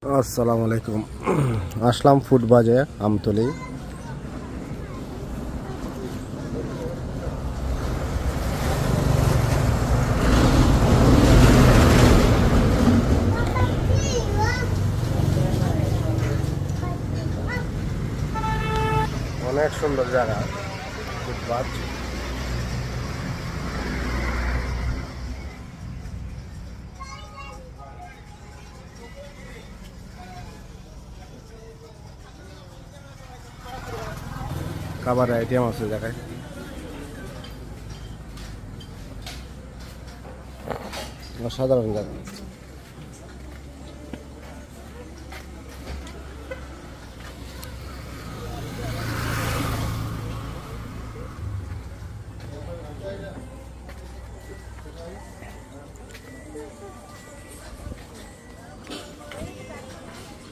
আসসালামু আলাইকুম। আসলাম ফুটবাজে আমতলি। অনেক সুন্দর জায়গা ফুটবাজ। খাবার আইটেম আছে জায়গায়। অসাধারণ জায়গা।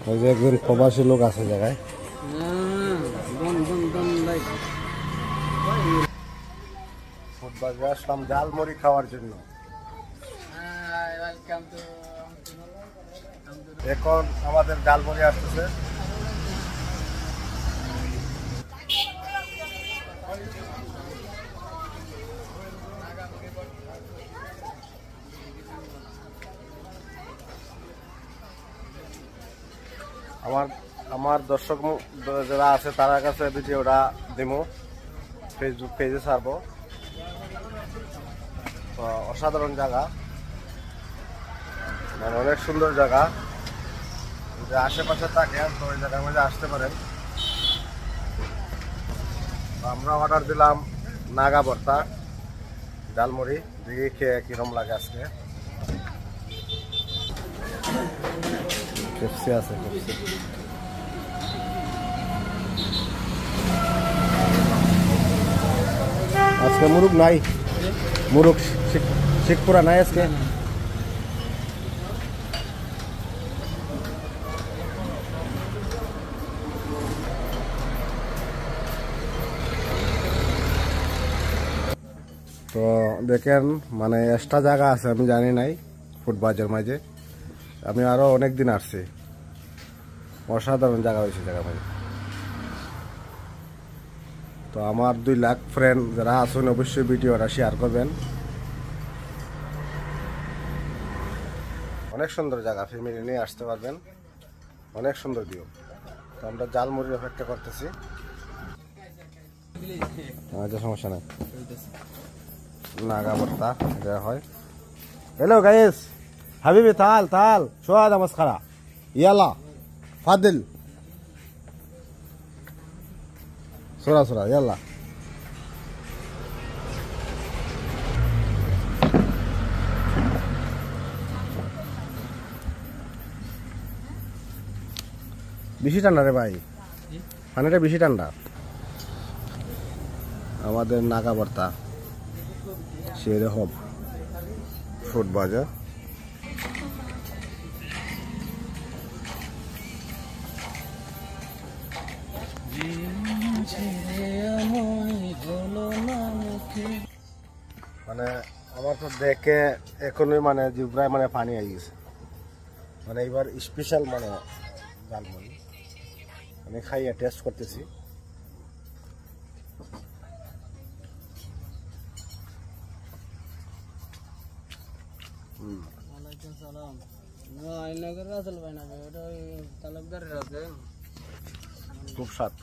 ওই যে একজন প্রবাসী লোক আছে জায়গায়। ফুটবাজে আসলাম ঝালমুড়ি খাওয়ার জন্য। এখন আমাদের ঝালমুড়ি আসতেছে। আমার দর্শক যারা আছে তার কাছে ভিডিওটা দিমু, ফেসবুক পেজে ছাড়বো। অসাধারণ জায়গা, মানে অনেক সুন্দর জায়গা। যদি আশেপাশে থাকেন তো ওই জায়গার মধ্যে আসতে পারেন। আমরা অর্ডার দিলাম নাগা ভর্তা ঝালমুড়ি, দেখি খেয়ে কিরম লাগে। আজকে পেপসি আছে, পেপসি। আজকে মুরুগ নাই, মুরুগ শিখপুরা নাই আজকে। তো দেখেন, মানে এক্সট্রা জায়গা আছে আমি জানি নাই ফুটবাজের মাঝে। আমি আরো অনেক দিন আসছি। অসাধারণ জায়গা হয়েছে জায়গা ভাই। তো আমার 2 লাখ ফ্রেন্ড যারা আছেন অবশ্যই ভিডিওটা শেয়ার করবেন। অনেক সুন্দর জায়গা, ফ্যামিলি নিয়ে আসতে পারবেন। অনেক সুন্দর ভিউ। তো আমরা ঝালমুড়ির অপেক্ষা করতেছি। আচ্ছা, সমস্যা নাই। নাগা ভর্তা দেওয়া হয়। হ্যালো গাইস, হাবিবি তাল তাল শোয়াদা মাসখারা ইয়ালা ফাদিল সোরা সোরা ইয়ালা। বেশি ঠান্ডা রে ভাই, পানিটা বেশি ঠান্ডা। আমাদের নাগা ভর্তা সেরকম ফুটবাজে। মানে আমার তো দেখে এখনই মানে জিব্রায় মানে পানি আই গেছে। মানে এবার স্পেশাল মানে ঝালমুড়ি আমি খাইয়ে টেস্ট করতেছি। খুব স্বাদ।